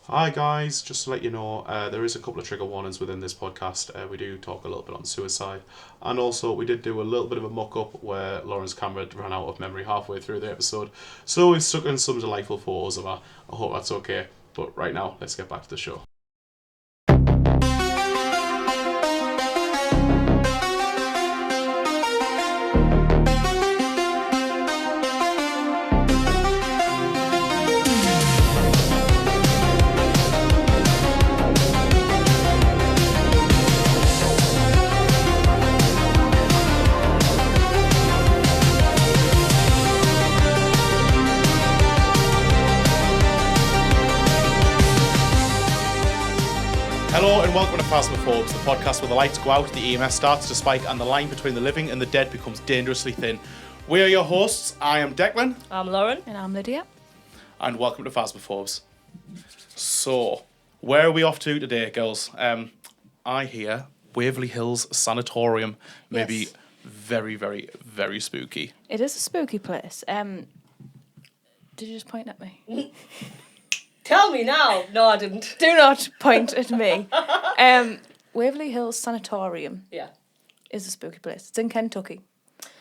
Hi guys, just to let you know, there is a couple of trigger warnings within this podcast. We do talk a little bit on suicide, and also we did do a little bit of a mock-up where Lauren's camera ran out of memory halfway through the episode, so we've stuck in some delightful photos of her. I hope that's okay, but right now, let's get back to the show. Hello and welcome to Phasmaphobes, the podcast where the lights go out, the EMF starts to spike, and the line between the living and the dead becomes dangerously thin. We are your hosts. I am Declan. I'm Lauren. And I'm Lydia. And welcome to Phasmaphobes. So, where are we off to today, girls? I hear Waverly Hills Sanatorium. Maybe Yes. very, very, very spooky. It is a spooky place. Did you just point at me? Tell me now. No, I didn't. Do not point at me. Waverly Hills Sanatorium Yeah. is a spooky place. It's in Kentucky.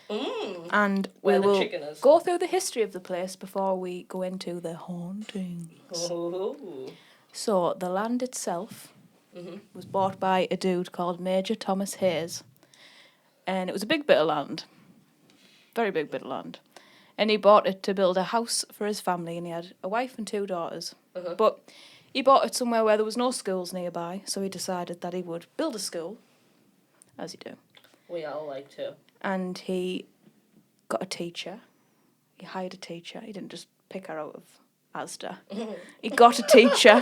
And Where we the will chicken is. go through the history of the place before we go into the hauntings. Ooh. So, the land itself was bought by a dude called Major Thomas Hayes. And it was a big bit of land. Very big bit of land. And he bought it to build a house for his family, and he had a wife and 2 daughters. But he bought it somewhere where there was no schools nearby, so he decided that he would build a school, as you do. We all like to. And he got a teacher. He hired a teacher. He didn't just pick her out of Asda. He got a teacher.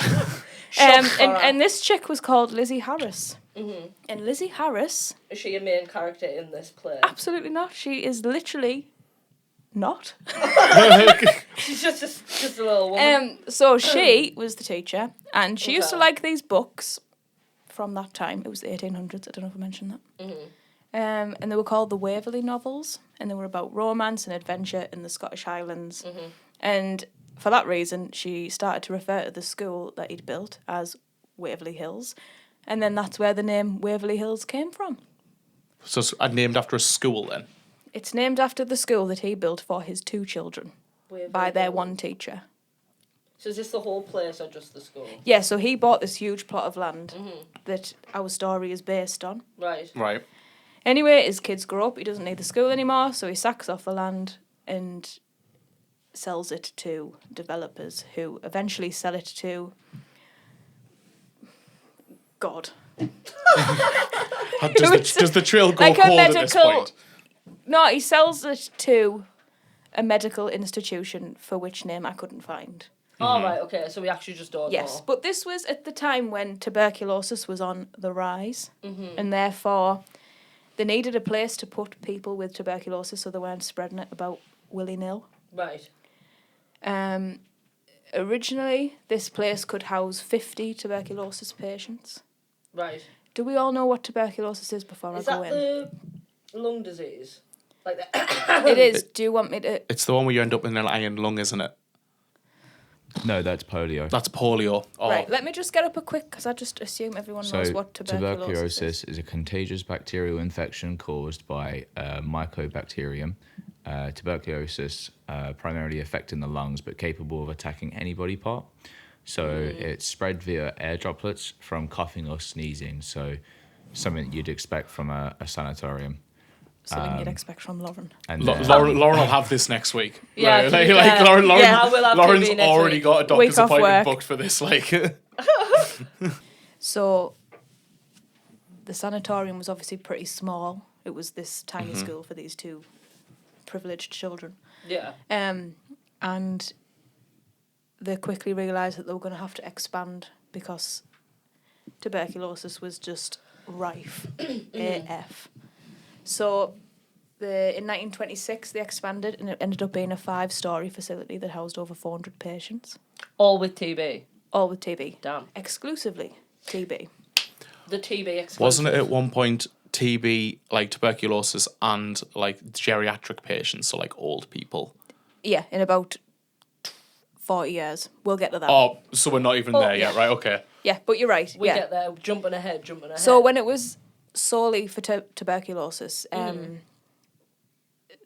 And this chick was called Lizzie Harris. And Lizzie Harris... Is she a main character in this play? Absolutely not. She is literally not. She's just a little woman. So she was the teacher, and she used to Okay. like these books from that time. It was the 1800s. I don't know if I mentioned that. And they were called the Waverly novels, and they were about romance and adventure in the Scottish Highlands. And for that reason, she started to refer to the school that he'd built as Waverly Hills, and then that's where the name Waverly Hills came from. So it's named after a school then? It's named after the school that he built for his 2 children by their one teacher. So is this the whole place or just the school? Yeah, so he bought this huge plot of land that our story is based on. Right. Right. Anyway, his kids grow up, he doesn't need the school anymore, so he sacks off the land and sells it to developers who eventually sell it to God. Does the trail go Like a cold at this medical- point? No, he sells it to a medical institution for which name I couldn't find. All right. Okay. So we actually just don't Yes, know. but this was at the time when tuberculosis was on the rise, and therefore they needed a place to put people with tuberculosis so they weren't spreading it about willy-nilly. Right. Originally, this place could house 50 tuberculosis patients. Right. Do we all know what tuberculosis is before Is I go that in? the lung disease? Like the It is. Do you want me to... It's the one where you end up in an iron lung, isn't it? No, that's polio. That's polio. Oh. Right, let me just get up a quick, because I just assume everyone knows So what tuberculosis tuberculosis is a contagious bacterial infection caused by mycobacterium. Tuberculosis primarily affecting the lungs, but capable of attacking any body part. So it's spread via air droplets from coughing or sneezing. So something that you'd expect from a sanatorium. Something you'd expect from Lauren. And Lauren will have this next week. Yeah, Like, to be like fair. Lauren, Yeah, I will have Lauren's TV next already week. got a doctor's Week off appointment work. booked for this. Like, So, the sanatorium was obviously pretty small. It was this tiny school for these 2 privileged children. yeah. And they quickly realised that they were going to have to expand because tuberculosis was just rife AF. So, in 1926, they expanded, and it ended up being a 5-storey facility that housed over 400 patients, All with TB. all with TB. Damn. Exclusively TB. The TB exclusive. wasn't it at one point TB, like tuberculosis, and like geriatric patients, so like old people? Yeah, in about 40 years. We'll get to that. Oh, so we're not even there yet, right? Okay. Yeah, but you're right. We yeah. get there, jumping ahead. So when it was solely for tuberculosis,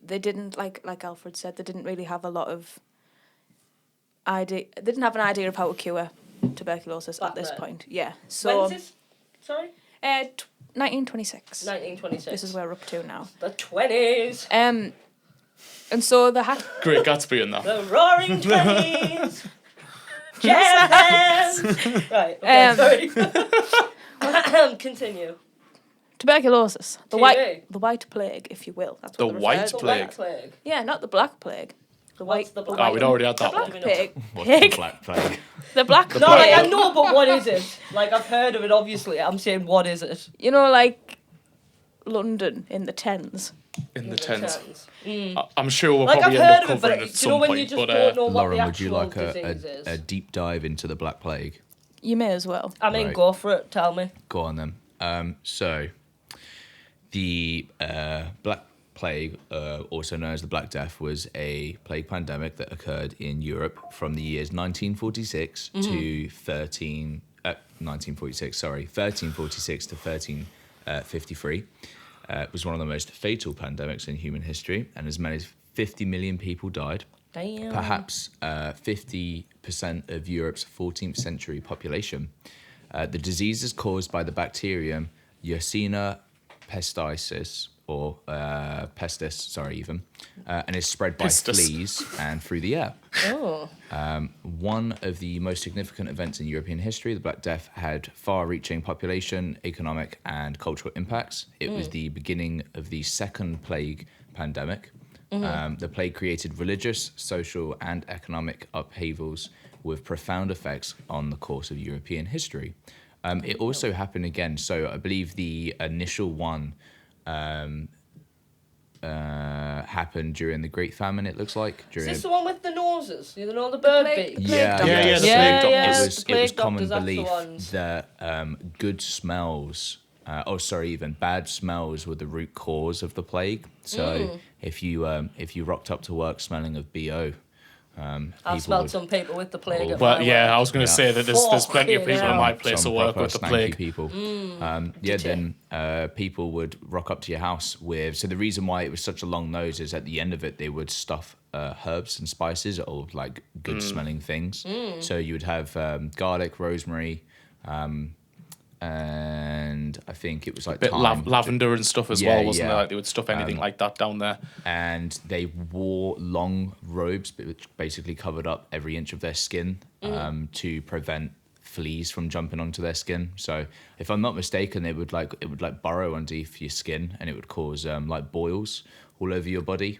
they didn't, like Alfred said, they didn't really have a lot of idea. They didn't have an idea of how to cure tuberculosis at this point. Yeah. So when's this? Sorry? 1926. 1926. This is where we're up to now. The 20s. And so they had... Great Gatsby in that. The roaring 20s. Jazz hands. Right, okay, sorry. Continue. Tuberculosis. The TB. white plague, if you will. That's The what they're white referred to. plague? Plague. Yeah, not the black plague. The What's white... the black? Oh, we'd already had that one. Plague. What's the Black Plague? The black No, plague. I know, but what is it? Like, I've heard of it, obviously. I'm saying, what is it? You know, like London in the 10s. In the tens. Mm. I'm sure we'll Like, probably I've end heard up of it, covering but it at you know some when point. you just But don't know what Lauren, the would you actual like disease is? a deep dive into the Black Plague? You may as well. I mean, Right. go for it, tell me. Go on then. So, the Black Plague, also known as the Black Death, was a plague pandemic that occurred in Europe from the years 1946 to 1346 to 1353. It was one of the most fatal pandemics in human history, and as many as 50 million people died. Damn. Perhaps 50% of Europe's 14th century population. The disease is caused by the bacterium Yersinia pestis, or pestis, and is spread by fleas and through the air. Oh. One of the most significant events in European history, the Black Death, had far-reaching population, economic, and cultural impacts. It was the beginning of the second plague pandemic. The plague created religious, social, and economic upheavals with profound effects on the course of European history. It also happened again. So I believe the initial one happened during the Great Famine. It looks like Is this the one with the noses? You know, the bird plague- beak? the yeah, plague Yeah, doctors. yeah, the plague doctors. yeah. It was Plague common doctors, that's the belief ones. that good smells, even bad smells, were the root cause of the plague. So if you rocked up to work smelling of BO, I've people smelled would, some people with the plague. at Well, my yeah, work. I was going to say that there's plenty of Fucking people in hell. my place some who work proper with the stanky plague. people. Then people would rock up to your house with. So the reason why it was such a long nose is at the end of it they would stuff herbs and spices or like good smelling things. So you would have garlic, rosemary, and I think it was like Bit thyme. lavender and stuff as Yeah, well, wasn't yeah. there? Like they would stuff anything like that down there. And they wore long robes which basically covered up every inch of their skin to prevent fleas from jumping onto their skin. So if I'm not mistaken, it would burrow underneath your skin and it would cause like boils all over your body.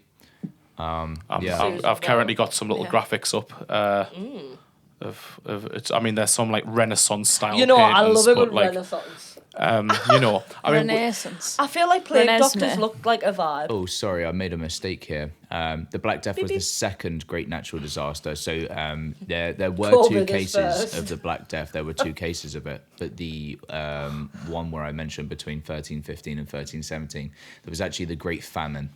I've currently got some little graphics up of it's. I mean, there's some like Renaissance style. You know, I paintings, love a but, good like, Renaissance. I mean, Renaissance. I feel like plague Renesmee. doctors look like a vibe. Oh, sorry, I made a mistake here. The Black Death was the second great natural disaster. So there were COVID two is cases first. of the Black Death. There were two cases of it. But the one where I mentioned between 1315 and 1317, there was actually the Great Famine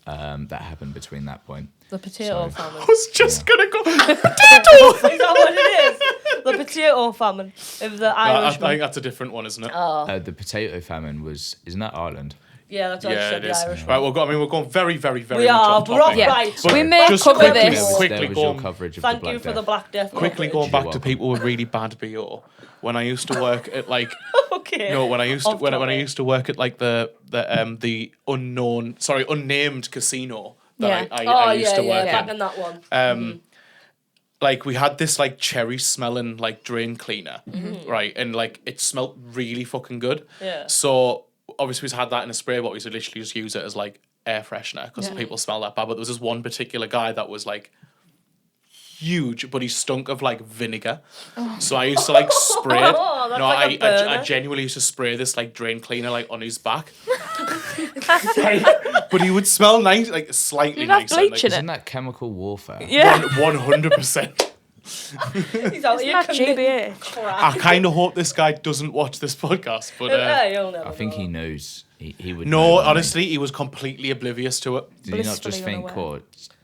that happened between that point. The potato So- famine. I was just gonna go. Is that what it is? The potato famine of the I Irishman. think that's a different one, isn't it? The potato famine isn't that Ireland? Yeah, that's what I Yeah, said, it the is. Irishman. Right, we're going very, very, very We much are, off we're off topic. Yeah. right. So we may Just cover quickly, this. quickly There was go your on. coverage of Thank the Black you for Death. the Black Death. Quickly coverage. going back to welcome. people with really bad BO. When I used to work at like Okay. no, when I used to Off when I topic. used to work at like the unnamed casino that Yeah. I used to work back in. in that one. Like we had this like cherry smelling like drain cleaner, right? And like it smelled really fucking good. Yeah. So obviously we had that in a spray bottle. We would literally just use it as like air freshener because Yeah. people smell that bad. But there was this one particular guy that was like huge, but he stunk of like vinegar. So I used to like spray it. Oh, that's No, like a I burner. genuinely used to spray this like drain cleaner like on his back. But he would smell nice, like slightly You'd have nicer. bleach in Isn't that chemical warfare? Yeah. 100%. He's out here Not committing GBH. crap. I kind of hope this guy doesn't watch this podcast, but You'll never I think know. he knows. He would. no, know, wouldn't honestly, he was completely oblivious to it. he? Did he not just blissfully think, unaware. "Oh,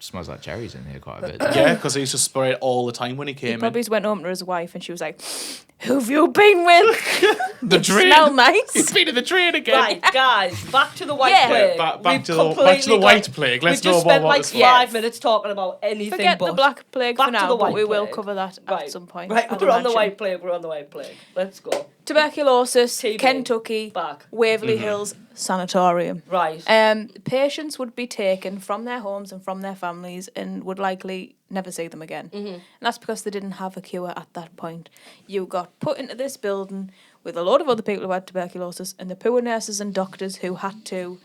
smells like cherries in here quite a bit. Yeah, because he used to spray it all the time when he He came in. probably went home to his wife and she was like, "Who've you been with? The drain. Smell nice." He's been in the drain again. Right, guys, back to the white Yeah. plague. Back We've to the completely white plague. Let's We've know just more spent about like this. 5 minutes talking about anything Forget but the Black Plague back for to now, the but white we will plague. cover that Right. at some point. Right, I'd we're on the imagine. white plague. We're on the white plague. Let's go. Tuberculosis, TB. Kentucky, Back. Waverly Hills Sanatorium. Right. Patients would be taken from their homes and from their families and would likely never see them again. And that's because they didn't have a cure at that point. You got put into this building with a lot of other people who had tuberculosis and the poor nurses and doctors who had to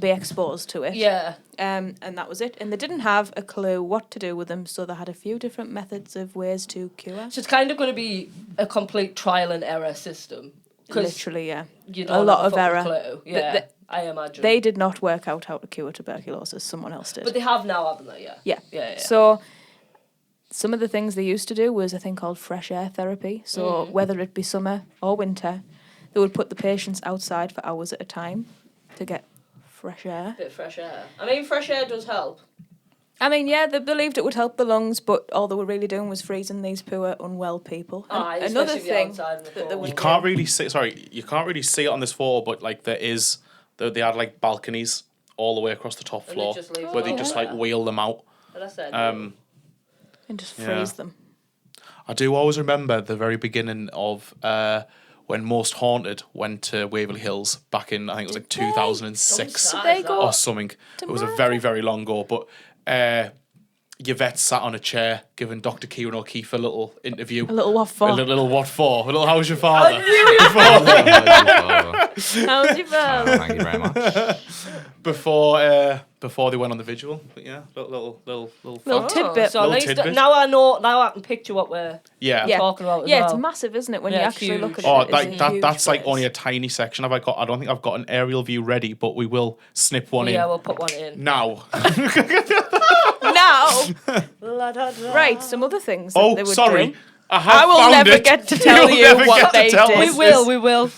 be exposed to it. Yeah. And that was it. And they didn't have a clue what to do with them, so they had a few different methods of ways to cure. So it's kind of going to be a complete trial and error system. 'Cause Literally, yeah. you A don't lot have of fucking error. Clue. Yeah, I imagine. They did not work out how to cure tuberculosis. Someone else did. But they have now, haven't they? Yeah. Yeah. Yeah. So some of the things they used to do was a thing called fresh air therapy. So whether it be summer or winter, they would put the patients outside for hours at a time to get fresh air. Bit of fresh air. I mean, fresh air does help. I mean, yeah, they believed it would help the lungs, but all they were really doing was freezing these poor, unwell people. And another especially if you're thing outside in the that they cold. would You can't really see. Sorry, you can't really see it on this photo, but like there is, they had like balconies all the way across the top And floor they just leave where them they just out like wheel them out. But I said, and just Yeah. freeze them. I do always remember the very beginning of when Most Haunted went to Waverly Hills back in, I think it was like 2006 Don't They say go- that. or something. It was a Martha. very, very long ago, but Yvette sat on a chair giving Dr. Kieran O'Keefe a little interview. A little what for? A little what for? A little how's your father? How's your phone? Thank you very much. Before they went on the vigil. But yeah, little Little fact. tidbit. So at Little least tidbit. now I know. Now I can picture what we're Yeah. Yeah. talking about. As Yeah, well. it's massive, isn't it? When you Yeah, actually look at huge. Oh, it. It's a huge that's like place. only a tiny section. I don't think I've got an aerial view ready, but we will snip one Yeah, in we'll put one in. now. Now, La, da, da. right, some other things that Oh, they would sorry. do. I have I will found never it. get to tell You'll you never what get to they tell did. us We this. will. We will.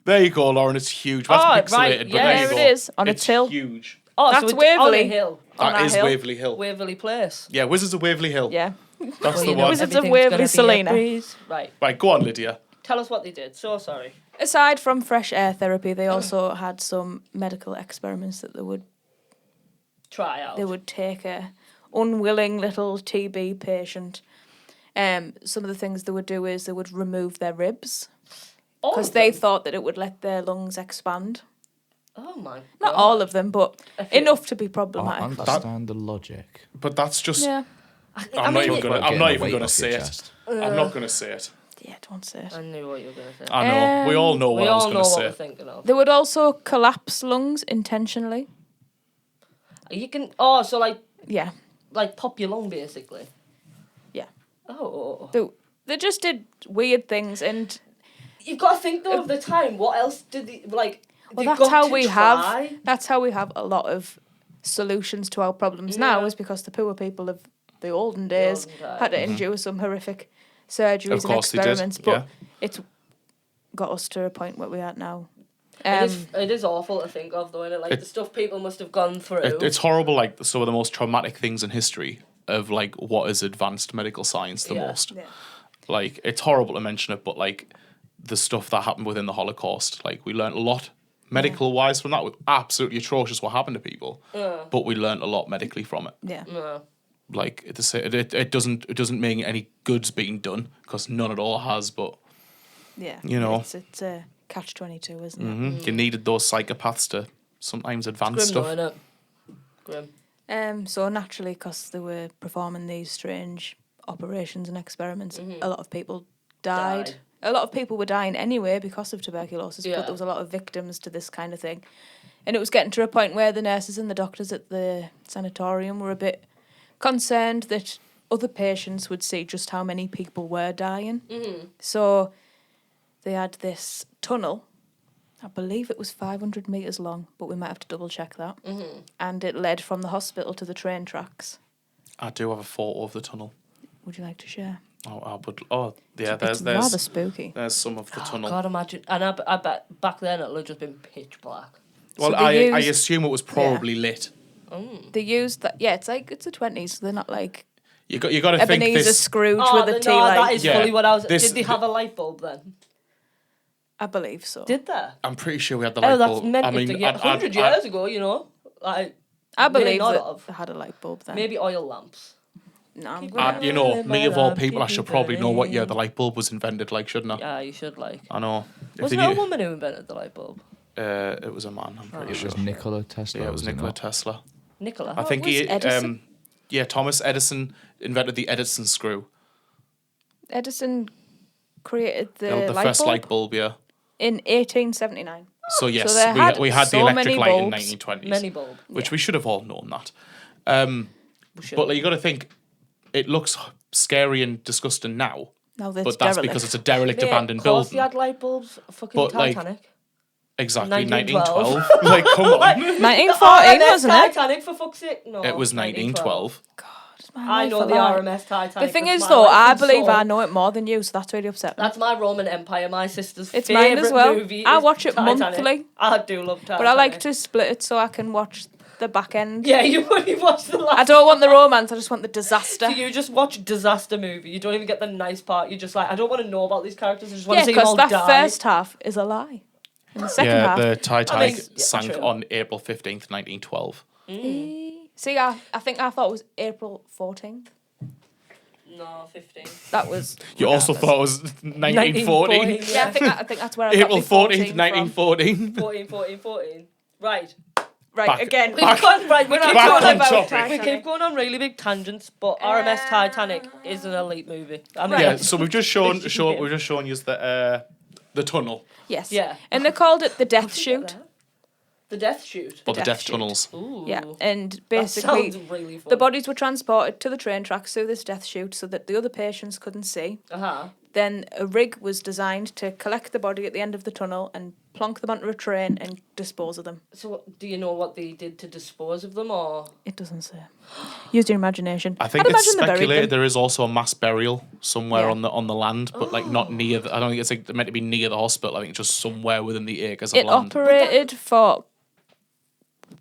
There you go, Lauren. It's huge. That's Oh, pixelated, right, but yeah, there there you it go. is, on a It's till. huge. Oh, That's so Waverly. On a hill. On That that is hill. Waverly Hill. Waverly Place. Yeah, Wizards of Waverly Hill. Yeah. That's the You know one. Wizards of everything's Waverly gonna be a Selena. breeze. Right. Right, go on, Lydia. Tell us what they did. So sorry. Aside from fresh air therapy, they also had some medical experiments that they would Try out. take a unwilling little TB patient. Some of the things they would do is they would remove their ribs All because of they them? thought that it would let their lungs expand. Oh my. Not God. all of them, but A few. enough to be I problematic. understand the logic. But that's just. Yeah. I'm not even It's gonna. about I'm not getting the even weight gonna off say your it. chest. I'm not gonna say it. Yeah, don't say it. I knew what you were going to say. I know. We all know We what I was all know gonna what we're say. thinking of. They would also collapse lungs intentionally. You can. Oh, so Yeah. like pop your lung basically. Yeah. Oh. They just did weird things, and You've got to think though of the time. What else did they like? well, they've that's got how to we try. have. That's how we have a lot of solutions to our problems now, Yeah. is because the poor people of the olden days olden had to times. endure some horrific surgeries Of and course they did, experiments. But yeah. it's got us to a point where we are now. It is awful to think of though, innit? Like the stuff people must have gone through. It's horrible. Like some of the most traumatic things in history of like what is advanced medical science the Yeah. most. Yeah. Like it's horrible to mention it, but like the stuff that happened within the Holocaust, like we learned a lot medical wise from that. It was absolutely atrocious what happened to people, but we learned a lot medically from it. Yeah. No. Like it doesn't mean any good's being done because none at all has. But Yeah. You know. It's a catch-22, isn't it? you needed those psychopaths to sometimes advance Grim stuff. though, innit? Grim. So naturally, because they were performing these strange operations and experiments, a lot of people died. Died. A lot of people were dying anyway because of tuberculosis, Yeah. but there was a lot of victims to this kind of thing. And it was getting to a point where the nurses and the doctors at the sanatorium were a bit concerned that other patients would see just how many people were dying. So they had this tunnel. I believe it was 500 metres long, but we might have to double check that. And it led from the hospital to the train tracks. I do have a photo of the tunnel. Would you like to share? Yeah. It's rather spooky. There's some of the tunnel. God, imagine. And I bet back then it'll have just been pitch black. Well, So I they used- assume it was probably lit. They used that. Yeah, it's a 20s. So they're not like You got to think Ebenezer this. Scrooge Oh, with a tea no, light. that is Yeah, fully what I was. this- Did they have a light bulb then? I believe so. Did they? I'm pretty sure we had the light Oh, that's bulb. meant I mean, 100 years ago, you know. Like, I believe not that of. they had a light bulb then. Maybe oil lamps. No, I'm Keep gonna. you know, me of all Keep people, I it should probably know what year burning. the light bulb was invented, like, shouldn't I? Yeah, you should like. I know. If Was they it a knew- woman who invented the light bulb? It was a man, I'm pretty It sure. was Nikola Tesla. Yeah, it was Nikola not? Tesla. Nicola. I think was he, Edison? Thomas Edison invented the Edison screw. Edison created the, The light first bulb light bulb, yeah. in 1879. So yes, they we had we had the so electric many light in bulbs. 1920s, Many bulb. which Yeah. we should have all known that. We should. But like, you got to think, it looks scary and disgusting now, Now that's but that's derelict. because it's a derelict Mate, abandoned of course building. they had light bulbs. Fucking But, like, Titanic. Exactly, 1912. 1912. Like, come on. 1914, RMS wasn't it? Titanic, for fuck's sake. No, It was 1912. God, it's my I life know a the lie. RMS Titanic. The thing That's is, my though, life I and believe soul. I know it more than you, so that's really upset me. That's my Roman Empire, my sister's It's favourite mine as well. movie. I is watch it Titanic. monthly. I do love Titanic. But I like to split it so I can watch the back end. Yeah, you only watch the last. I don't want the romance, I just want the disaster. So you just watch disaster movie. You don't even get the nice part. You're just like, I don't want to know about these characters. I just want Yeah, to see them because all that die. first half is a lie. And the second Yeah, half... the Titanic yeah, sank true. on April 15th, 1912. See, I think I thought it was April 14th. No, 15. That was... You also thought it was 1914? Yeah, I think that's where I April got the 14th, 14 from. 1914. 14. Right. Right, Back- again. We've gone, right, we We're keep not back going talking on about topic. Titanic. We keep going on really big tangents, but RMS Titanic is an elite movie. I mean, Yeah, so we've just shown you the tunnel Yes. Yeah. And they called it the death Did you get chute. that? The death chute. or the death death chute. tunnels. Ooh. Yeah, and That basically sounds really fun. the bodies were transported to the train tracks through this death chute so that the other patients couldn't see. Uh-huh. Then a rig was designed to collect the body at the end of the tunnel and plonk them onto a train and dispose of them. So, do you know what they did to dispose of them, or...? It doesn't say. Use your imagination. I think I'd it's imagine they buried speculated them. there is also a mass burial somewhere Yeah. on the land, but like not near. I don't think it's like meant to be near the hospital. I think just somewhere within the acres of It land. operated for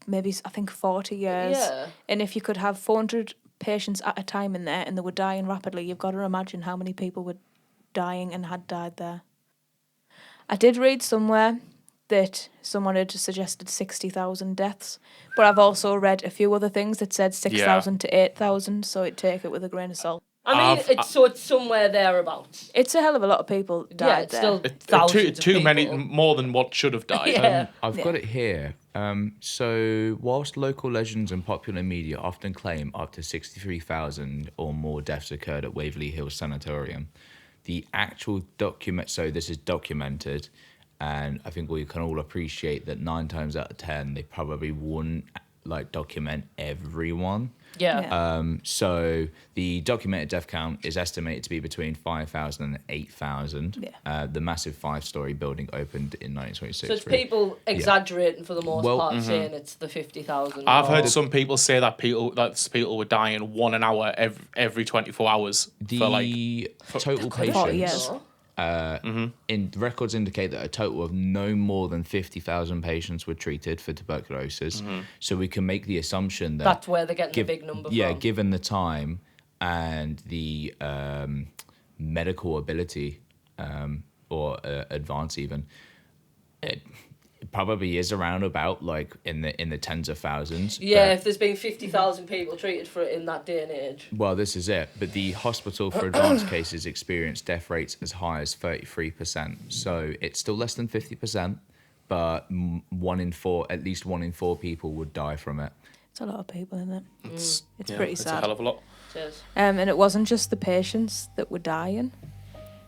maybe, I think, 40 years. Yeah. And if you could have 400 patients at a time in there and they were dying rapidly, you've got to imagine how many people were dying and had died there. I did read somewhere that someone had suggested 60,000 deaths, but I've also read a few other things that said 6,000 to 8,000, so I'd take it with a grain of salt. I mean, I've- it's somewhere thereabouts. It's a hell of a lot of people died Yeah, it's there. still Too thousands of many, people. more than what should have died. Yeah. I've got it here. So, whilst local legends and popular media often claim up to 63,000 or more deaths occurred at Waverly Hills Sanatorium, the actual document, so this is documented, and I think we can all appreciate that 9 times out of 10, they probably wouldn't like document everyone. Yeah. Yeah. So the documented death count is estimated to be between 5,000 and 8,000. Yeah. The massive 5-story building opened in 1926. So it's people exaggerating for the most Well, part, saying it's the 50,000. I've heard or- some people say that people were dying 1 an hour every 24 hours The for like total 40 patients years. in records indicate that a total of no more than 50,000 patients were treated for tuberculosis. So we can make the assumption that That's where they're getting the big number from. given the time and the medical ability or advance even, it probably is around about like in the tens of thousands. Yeah, but- if there's been 50,000 people treated for it in that day and age. well, this is it. But the hospital for advanced cases experienced death rates as high as 33%. So it's still less than 50%, but at least 1 in 4 people would die from it. It's a lot of people, isn't it? it's pretty it's a sad. hell of a lot. Cheers. And it wasn't just the patients that were dying.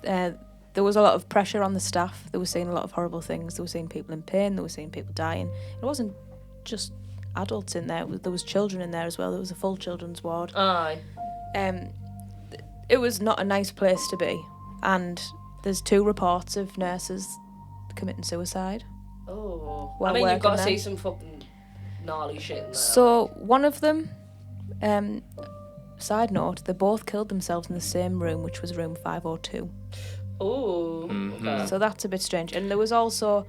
There was a lot of pressure on the staff. They were seeing a lot of horrible things. They were seeing people in pain. They were seeing people dying. It wasn't just adults in there. There was children in there as well. There was a full children's ward. Aye. It was not a nice place to be. And there's 2 reports of nurses committing suicide. Oh. While I mean, you've got to working see there. some fucking gnarly shit in there. So one of them, side note, they both killed themselves in the same room, which was room 502. Oh. Mm-hmm. Okay. So that's a bit strange. And there was also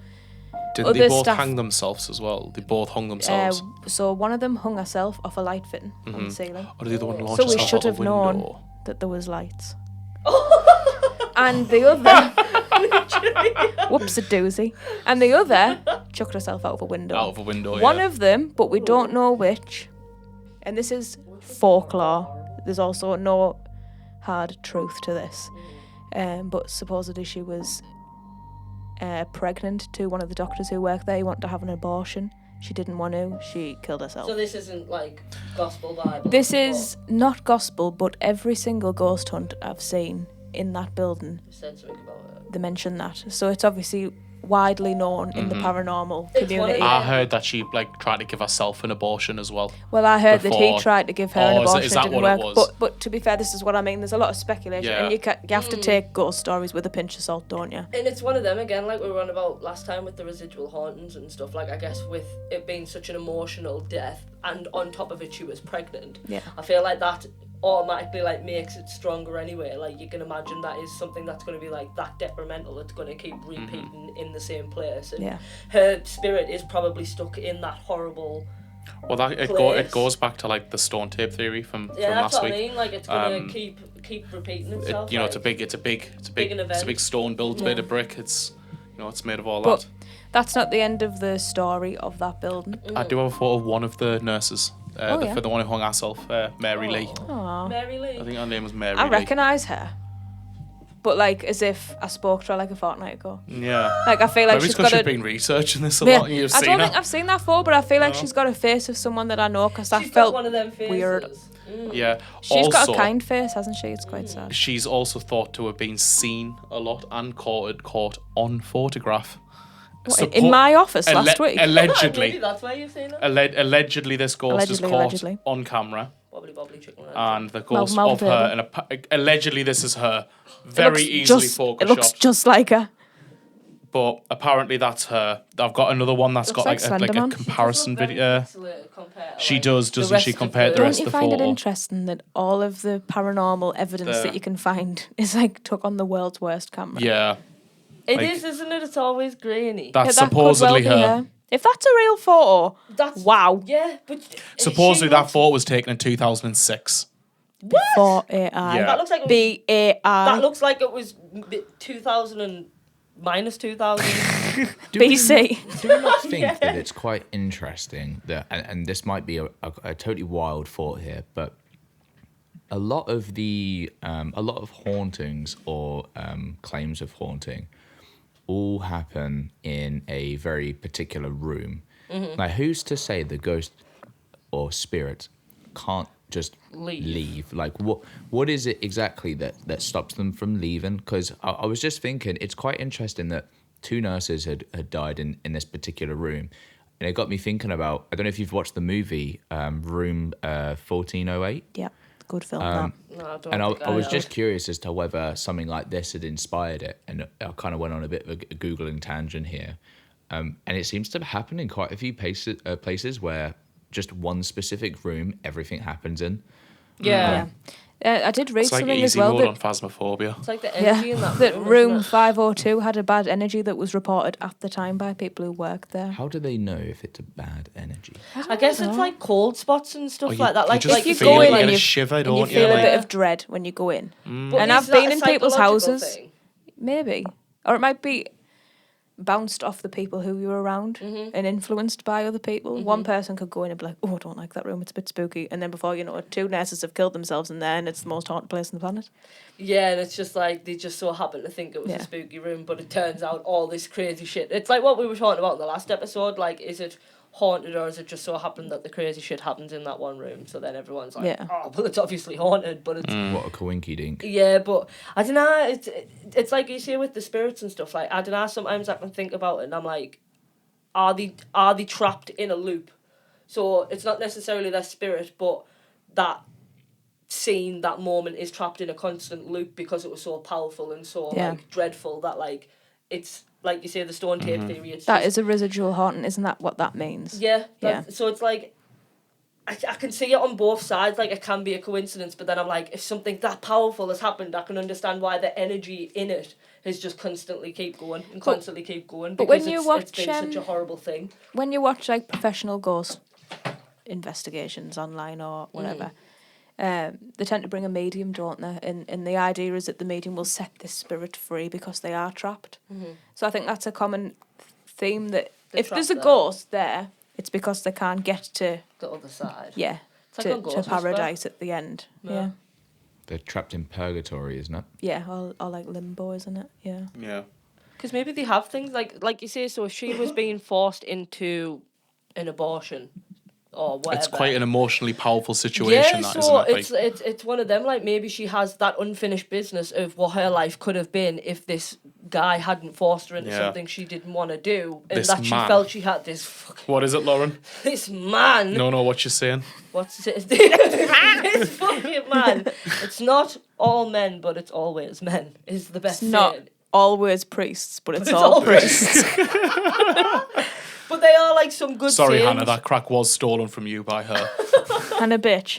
Didn't they both hang themselves as well? They both hung themselves. So one of them hung herself off a light fitting on the ceiling. Or did the other one launch So we herself should out a have window? known that there was lights. And the other... Whoops-a-doozy. And the other chucked herself out of a window. Out of a window, One yeah. of them, but we don't know which. And this is folklore. There's also no hard truth to this. But supposedly she was pregnant to one of the doctors who worked there. He wanted to have an abortion. She didn't want to. She killed herself. So this isn't like gospel Bible. This is not gospel, but every single ghost hunt I've seen in that building, Said something about it. they mention that. So it's obviously widely known in the paranormal It's community. one I of heard that she tried to give herself an abortion as well. Well, I heard that he before- tried to give her an Oh, is abortion. that It didn't what it work. was? But to be fair, this is what I mean. There's a lot of speculation, Yeah. and you have to take ghost stories with a pinch of salt, don't you? And it's one of them again, like we were on about last time with the residual hauntings and stuff. Like I guess with it being such an emotional death, and on top of it, she was pregnant. Yeah. I feel like that automatically like makes it stronger anyway. Like you can imagine that is something that's going to be like that detrimental. It's going to keep repeating in the same place. And Yeah. her spirit is probably stuck in that horrible. Well, it Place. goes back to like the stone tape theory from Yeah, that's last what week. I mean. Like it's going to keep repeating itself. You know, it's a like, big an event. it's a big stone built made Yeah. of brick. It's it's made of all But that. that's not the end of the story of that building. I do have a photo of one of the nurses. Yeah. For the one who hung herself, Mary Lee. Aww. Mary Lee. I think her name was Mary I Lee. recognise her. But like as if I spoke to her like a fortnight ago. Yeah. Like I feel like Maybe she's it's because got you've a... been researching this a Yeah, lot and you've I seen don't her. think I've seen that before, but I feel like No. she's got a face of someone that I know because that She's got felt one of them faces. weird. Yeah. She's got Also, a kind face, hasn't she? It's quite sad. She's also thought to have been seen a lot and caught on photograph. What, in my office last week? Maybe Allegedly. that's why you've seen her. Allegedly, this ghost is caught Allegedly. on camera, Bobbly chicken. and the ghost Mal of her, baby. and allegedly this is her, It very looks easily just- photoshopped. It looks just like her. But apparently that's her. I've got another one that's Looks got like like a Slenderman. comparison video. She does, the doesn't she? rest of Compared the- the Don't rest you of the find it photo. interesting that all of the paranormal evidence The- that you can find is like took on the world's worst camera? Yeah, It Like- is, isn't it? It's always grainy. that's Yeah, that could well supposedly be her. If that's a real photo, That's wow. Yeah, but Supposedly that photo was taken in 2006. Before AI. Yeah. That looks like it was, B-A-I. that looks like it was 2000 and minus 2000. BC. Do you not think that it's quite interesting that, and this might be a totally wild thought here, but a lot of hauntings or claims of haunting all happen in a very particular room. Now, who's to say the ghost or spirit can't just leave? Like, what is it exactly that stops them from leaving? Because I was just thinking, it's quite interesting that two nurses had died in this particular room. And it got me thinking about, I don't know if you've watched the movie Room 1408. Yeah, good film. No, I don't And think I was have. just curious as to whether something like this had inspired it. And I kind of went on a bit of a Googling tangent here. And it seems to happen in quite a few places where just one specific room, everything happens in. Yeah. I did read It's like something as easy well mode that, on Phasmaphobia. It's like the energy in that that room. room isn't it? 502 had a bad energy that was reported at the time by people who worked there. How do they know if it's a bad energy? I guess it's like cold spots and stuff like that. Like, just like you feel go it, in you and get a you- shiver, And you don't feel you? a bit Like- of dread when you go in. But And is I've that been a in people's psychological houses. thing? Maybe. Or it might be bounced off the people who you were around and influenced by other people. One person could go in and be like, oh, I don't like that room, it's a bit spooky. And then before you know it, two nurses have killed themselves in there and it's the most haunted place on the planet. Yeah, and it's just like they just so happen to think it was Yeah. a spooky room, but it turns out all this crazy shit. It's like what we were talking about in the last episode. Like, is it haunted or is it just so happened that the crazy shit happens in that one room? So then everyone's like, Yeah. oh, well, it's obviously haunted, but it's What a coinky dink. yeah, but I don't know. It's like you see with the spirits and stuff. Like I don't know. Sometimes I can think about it, and I'm like, are they trapped in a loop? So it's not necessarily their spirit, but that scene, that moment is trapped in a constant loop because it was so powerful and so Yeah. like dreadful that like it's like you say the stone tape theory. It's That just, is a residual haunting, isn't that what that means? yeah, Yeah. So it's like I can see it on both sides, like it can be a coincidence, but then I'm like, if something that powerful has happened, I can understand why the energy in it is just constantly keep going and constantly keep going, but because when you it's watch, been such a horrible thing. When you watch like professional ghost investigations online or whatever, they tend to bring a medium, don't they? And the idea is that the medium will set this spirit free because they are trapped. So I think that's a common theme, that They're if there's a trapped there. ghost there, it's because they can't get to The other side. yeah It's like on to Ghost paradise at the end. Yeah, They're trapped in purgatory, isn't it? yeah, or like limbo, isn't it? Yeah. Yeah. Because maybe they have things like you say. So if she was being forced into an abortion or whatever, It's quite an emotionally powerful situation, yeah. that, So isn't it? it's one of them. Like maybe she has that unfinished business of what her life could have been if this guy hadn't forced her into Yeah. something she didn't want to do, and This that she man. felt she had this fucking, What is it, Lauren? this man. No, what you're saying? What's it? This fucking man. It's not all men, but it's always men. Is the best It's not saying. always priests, but it's It's all all priests. But they are like some good Sorry, sayings. Hannah, that crack was stolen from you by her. And a bitch.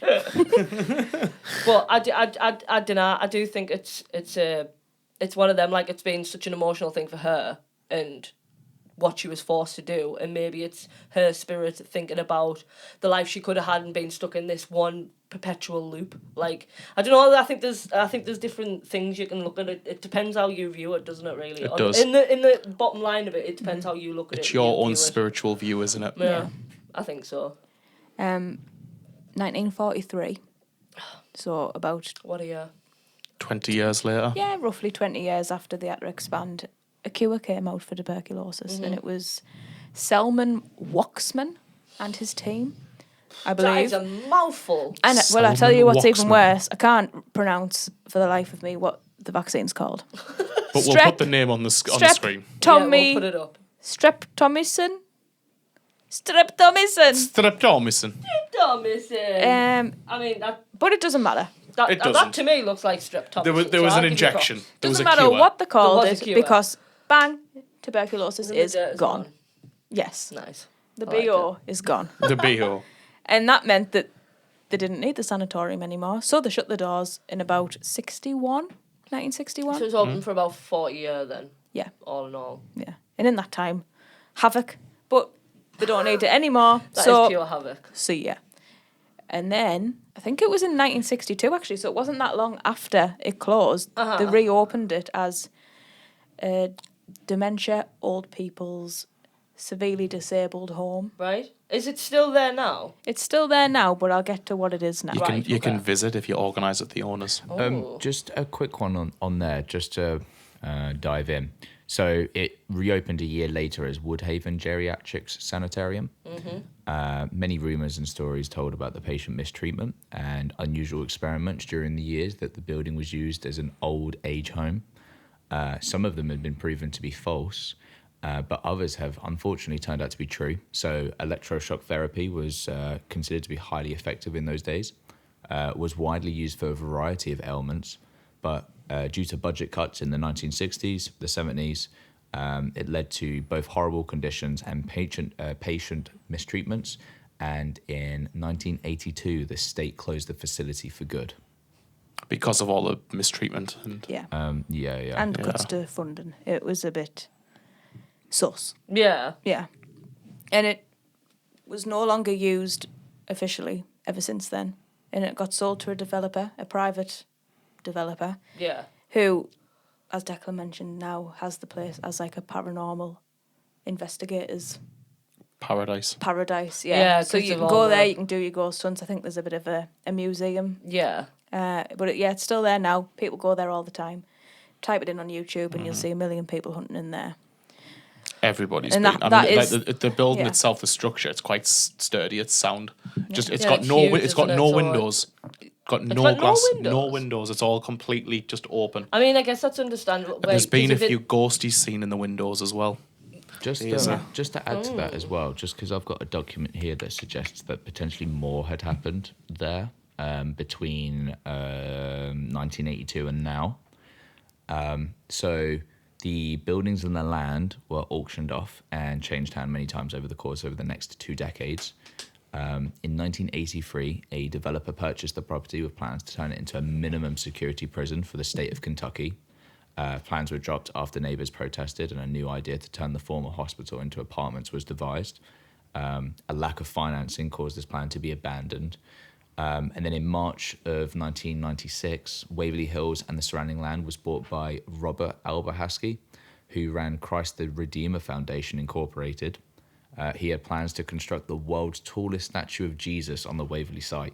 But I don't know. I do think it's one of them. Like, it's been such an emotional thing for her and what she was forced to do, and maybe it's her spirit thinking about the life she could have had and being stuck in this one perpetual loop. Like, I don't know. I think there's different things you can look at. It depends how you view it, doesn't it? Really. It does. In the bottom line of it, it depends how you look at it. It's and your you own view it. spiritual view, isn't it? Yeah, I think so. 1943. So about, What a year. 20 years later. yeah, roughly 20 years after they had to expand, a cure came out for tuberculosis, and it was Selman Waxman and his team, I That believe. is a mouthful. And well, I tell you what's Selman even Waxman. worse. I can't pronounce for the life of me what the vaccine's called. But we'll Strep- put the name on the screen. Tommy Yeah, we'll put it up. Streptomycin. Streptomycin. Streptomycin. Streptomycin. I mean, But it doesn't matter. that doesn't. to me looks like streptomycin. There was so an I'll give you injection. props. There was Doesn't a matter cure. what they called There was a it, cure. because bang, tuberculosis The is dirt gone. Yes, Nice. the I like BO is gone. The BO. And that meant that they didn't need the sanatorium anymore, so they shut the doors in about 1961. So it was open for about 40 years then, Yeah, all in all. yeah. And in that time, havoc, but they don't need it anymore. That is so pure havoc. see ya. And then, I think it was in 1962 actually, so it wasn't that long after it closed, they reopened it as dementia, old people's, severely disabled home. Right? Is it still there now? It's still there now, but I'll get to what it is now. You can okay. visit if you organise with the owners. Oh. Just a quick one on there, just to dive in. So it reopened a year later as Woodhaven Geriatrics Sanatorium. Many rumours and stories told about the patient mistreatment and unusual experiments during the years that the building was used as an old age home. Some of them have been proven to be false, but others have unfortunately turned out to be true. So electroshock therapy was considered to be highly effective in those days, was widely used for a variety of ailments, but due to budget cuts in the 1960s, the 70s, it led to both horrible conditions and patient mistreatments. And in 1982, the state closed the facility for good. Because of all the mistreatment. And Yeah. Yeah. And cuts to funding. It was a bit sus. Yeah. Yeah. And it was no longer used officially ever since then. And it got sold to a developer, a private developer, Yeah. who, as Declan mentioned, now has the place as like a paranormal investigators paradise. paradise. Yeah, Yeah. So 'cause you of can all go there, the- you can do your ghost hunts. I think there's a bit of a museum. Yeah. But it's still there now. People go there all the time. Type it in on YouTube and you'll see a million people hunting in there. Everybody's And been. that I mean, is- the building yeah. itself, the structure, it's quite sturdy. It's sound. Just it's Yeah, got it's no huge, it's got isn't it? no So windows. Got no got no glass, windows? no windows. It's all completely just open. I mean, I guess that's understandable. And there's been a because if few ghosties seen in the windows as well. Just to add to that as well, just because I've got a document here that suggests that potentially more had happened there between 1982 and now. So the buildings and the land were auctioned off and changed hand many times over the next 2 decades. In 1983, a developer purchased the property with plans to turn it into a minimum security prison for the state of Kentucky. Plans were dropped after neighbours protested, and a new idea to turn the former hospital into apartments was devised. A lack of financing caused this plan to be abandoned. And then in March of 1996, Waverly Hills and the surrounding land was bought by Robert Alberhasky, who ran Christ the Redeemer Foundation Incorporated. He had plans to construct the world's tallest statue of Jesus on the Waverly site,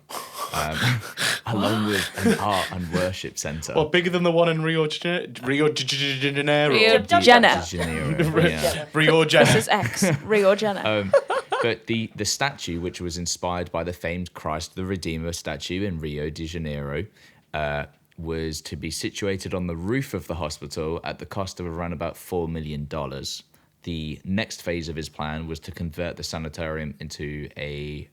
along with an art and worship centre. Well, bigger than the one in Rio de Janeiro. Rio de Janeiro. Yeah. Rio This de is X. Rio Janeiro. But the statue, which was inspired by the famed Christ the Redeemer statue in Rio de Janeiro, was to be situated on the roof of the hospital at the cost of around about $4 million. The next phase of his plan was to convert the sanatorium into a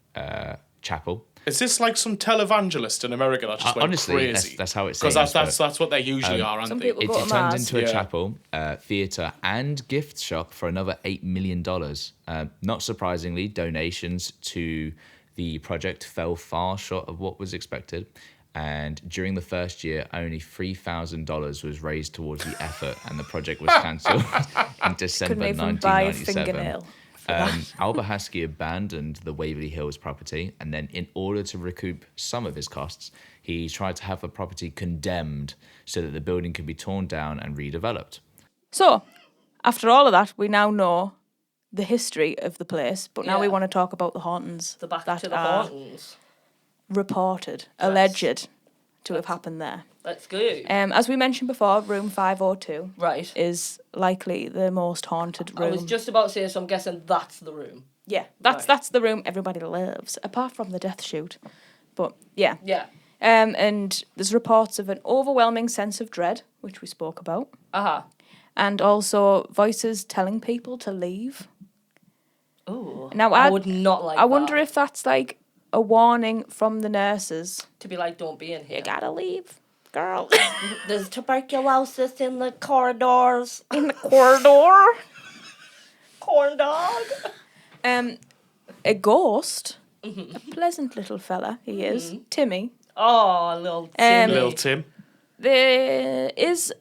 chapel. Is this like some televangelist in America that just went Honestly, crazy? That's how it seems. Because that's what they usually are, some aren't they? people It go to turned Mars. into a Yeah. chapel, theatre, and gift shop for another $8 million. Not surprisingly, donations to the project fell far short of what was expected. And during the first year, only $3,000 was raised towards the effort, and the project was cancelled in December Couldn't even buy a 1997. fingernail. Alberhasky abandoned the Waverly Hills property, and then in order to recoup some of his costs, he tried to have the property condemned so that the building could be torn down and redeveloped. So, after all of that, we now know the history of the place, but now we Yeah. want to talk about the hauntings The back that to the are hauntings. reported, alleged to have happened there. Let's go. As we mentioned before, room 502 Right. is likely the most haunted room. I was just about to say, so I'm guessing that's the room. Yeah, that's Right. that's the room everybody loves, apart from the death chute. But yeah. Yeah. And there's reports of an overwhelming sense of dread, which we spoke about, Uh-huh. and also voices telling people to leave. Oh. Now, I would not like I wonder that. if that's like a warning from the nurses. To be like, don't be in here. You gotta leave, girl. There's tuberculosis in the corridors. In the corridor. Corn dog. A ghost, a pleasant little fella he is, Timmy. Oh, little Timmy. Little Tim. There is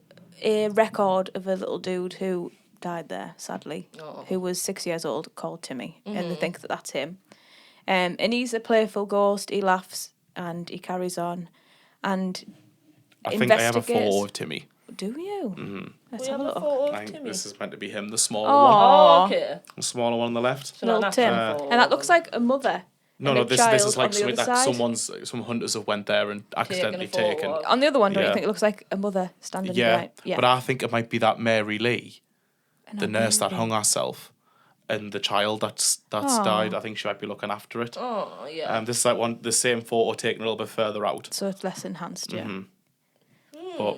a record of a little dude who died there, sadly, who was 6 years old, called Timmy, and they think that that's him. And he's a playful ghost. He laughs and he carries on, and I think I have a investigates. photo of Timmy. Do you? Let's We have have a a look. photo I of think Timmy. this is meant to be him, the smaller Oh. one. Oh, okay. The smaller one on the left. So not Little an Tim, actual photo and that of looks him. like a mother. No, and no, a this child is like on the something other that side. some hunters have went there and accidentally Taken a taken. photo. On the other one, don't you Yeah. think it looks like a mother standing Yeah, behind? Yeah, but I think it might be that Mary Lee, And the I'm nurse that really- hung herself, and the child that's died. I think she might be looking after it. Oh, yeah. This is like the same photo taken a little bit further out. So it's less enhanced, yeah. But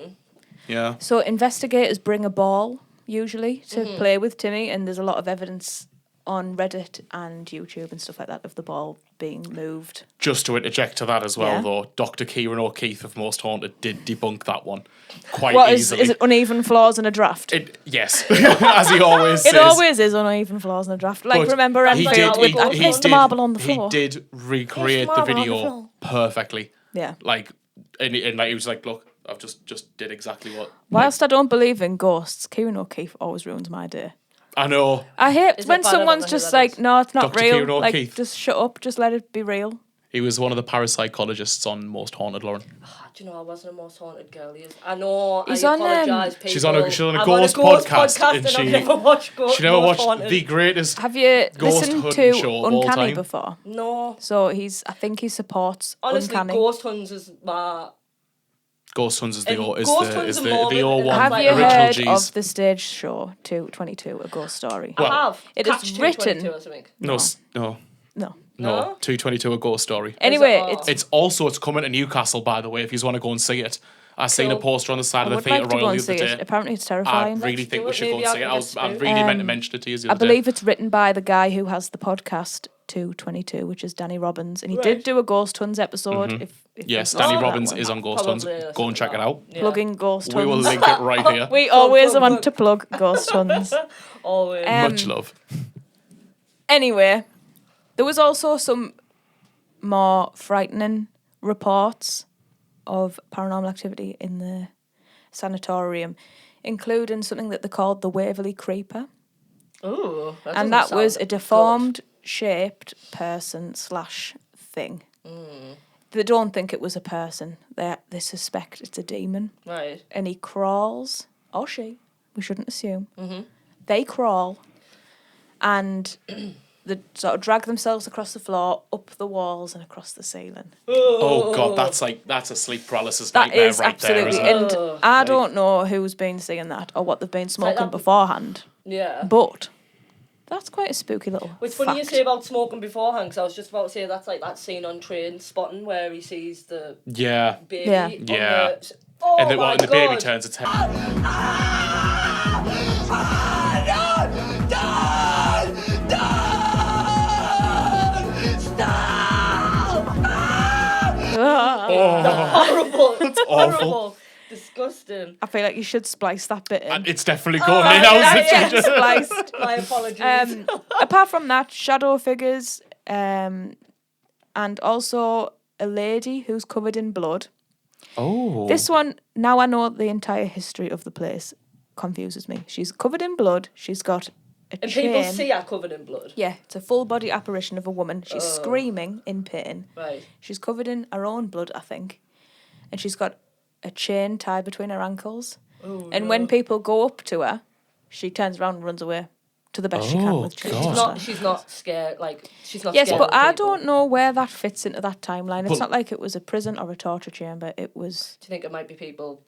yeah, So investigators bring a ball usually to play with Timmy, and there's a lot of evidence on Reddit and YouTube and stuff like that of the ball being moved. just to interject to that as well, Yeah. though, Dr. Kieran O'Keefe of Most Haunted did debunk that one quite What is easily. it? Uneven floors in a draft. Yes, as he always says. It always is uneven floors in a draft. Like But remember he Enfield did- with he- he it's the did- marble on the floor. He did recreate the marble on the video floor. perfectly. Yeah. Like, and like he was like, "Look, I've just did exactly what." Whilst I don't believe in ghosts, Kieran O'Keefe always ruins my day. I know. I hate Is it when bad? I don't someone's know who just that like, is. no, it's not Dr. real. Kieran Like, O'Keefe. just shut up. Just let it be real. He was one of the parapsychologists on Most Haunted, Lauren. Do you know I wasn't a Most Haunted girl? I know. He's I on, apologise, people. She's on a I'm ghost podcast, and I've she- never watched Ghost. She never Most watched Haunted. the greatest Have you Ghost listened hunting to show of all Uncanny time. before? No. So I think he supports Honestly, Uncanny. Ghost Hunters is my... Ghost Hunters is the And O- is Ghost the Hunters is are the, more the than- O1 Have like you original heard G's. of the stage show 222, A Ghost Story? Well, I have. it is Catch written- 222 or something. No, No. No? 222 a ghost story. Anyway, Oh. it's It's coming to Newcastle, by the way. If you want to go and see it, I seen a Cool. poster on the side I of the would Theatre like to go Royal and the see other it. day. Apparently, it's I terrifying. really Let's think do we it. should go Maybe and see it. I'll get I spooked. really meant to mention it to you the I other day. believe it's written by the guy who has the podcast 222, which is Danny Robbins, and he did Right. do a Ghost Huns episode. If Yes, you've Danny seen that Robbins one. is on Ghost Huns. Probably listen Go and to check it that. out. Yeah. Plugging Ghost We will Huns. link it right here. We always plug, want plug. to plug Ghost Huns. Always. Um, Much love. Anyway, there was also some more frightening reports of paranormal activity in the sanatorium, including something that they called the Waverly Creeper. Ooh, And that was a deformed, shaped person / thing. They don't think it was a person. They suspect it's a demon. Right. And he crawls, or she, we shouldn't assume. They crawl and they sort of drag themselves across the floor, up the walls and across the ceiling. Oh God, that's a sleep paralysis That nightmare is right there, absolutely, isn't it? and I don't know who's been seeing that or what they've been smoking that- beforehand, Yeah. but that's quite a spooky little It's funny you fact. say about smoking beforehand, because I was just about to say that's like that scene on Train Spotting where he sees the Yeah. baby Yeah. on Yeah. the... Oh And my the God. baby turns its head. Horrible. It's awful. horrible. Disgusting. I feel like you should splice that bit in. It's definitely going in. I was yeah, literally yeah. just- Spliced. My apologies. Apart from that, shadow figures, and also a lady who's covered in blood. Oh. This one, now I know the entire history of the place, confuses me. She's covered in blood. She's got a And chain. people see her covered in blood. Yeah, it's a full body apparition of a woman. She's screaming in pain. Right. She's covered in her own blood, I think. And she's got a chain tied between her ankles. Oh, And when people go up to her, she turns around and runs away to the best she can Oh, with chains. God. She's not scared, like, she's not Yes, scared but of I people. don't know where that fits into that timeline. It's But- not like it was a prison or a torture chamber. It was... Do you think it might be people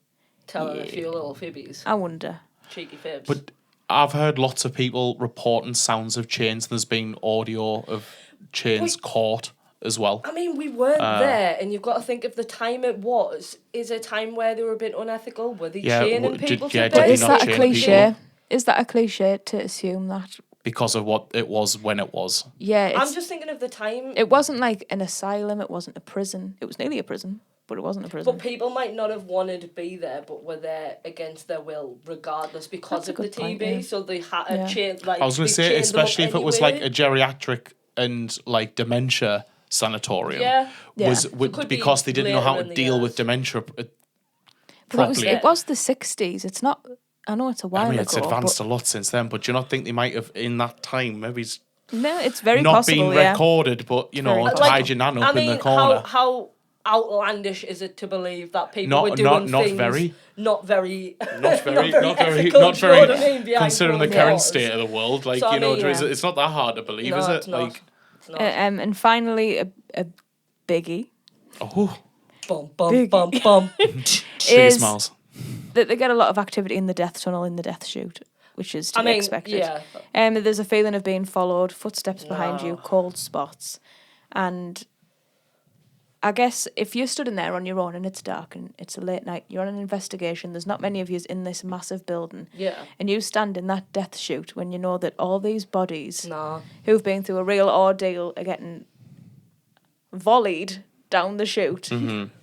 telling a few little fibbies? I wonder. Cheeky fibs. But I've heard lots of people reporting sounds of chains. There's been audio of chains caught as well. I mean, we weren't there, and you've got to think of the time it was. Is a time where they were a bit unethical? Were they Yeah, chaining did- people yeah, to did But they bed? is not that a chain cliche? people? Is that a cliche to assume that? Because of what it was when it was. Yeah, I'm just thinking of the time. it wasn't like an asylum. It wasn't a prison. It was nearly a prison, but it wasn't a prison. But people might not have wanted to be there, but were there against their will, regardless, because That's a of the good TB. point, yeah. So they had to Yeah. change. Like, I was going they to say, chained them up especially if it was like anyway. a geriatric and like dementia sanatorium. Yeah. Yeah. Was So it could be because they didn't know how later to in the deal with years. dementia But properly. it was the 60s. It's not... I know it's a while I mean, ago. it's advanced but a lot since then, but do you not think they might have, in that time, maybe it's no, it's very not possible, been yeah. recorded, but, you know, Very tied possible. your nan I up mean, in the corner. how outlandish is it to believe that people Not- were doing not things very. not very Not very, not very, ethical, not do you know very, what I mean, behind considering the closed current doors. state of the world. Like, So, I you know, mean, yeah. it's not that hard to believe, No, is it? it's not. Like, It's not. And finally, a biggie oh, Bum, bum, Big. bum, bum. biggest is smiles. that they get a lot of activity in the death tunnel, in the death chute, which is to I be mean, expected. yeah. There's a feeling of being followed, footsteps behind you, No. cold spots. And I guess if you're stood in there on your own and it's dark and it's a late night, you're on an investigation, there's not many of you in this massive building, Yeah. and you stand in that death chute when you know that all these bodies No. who've been through a real ordeal are getting volleyed down the chute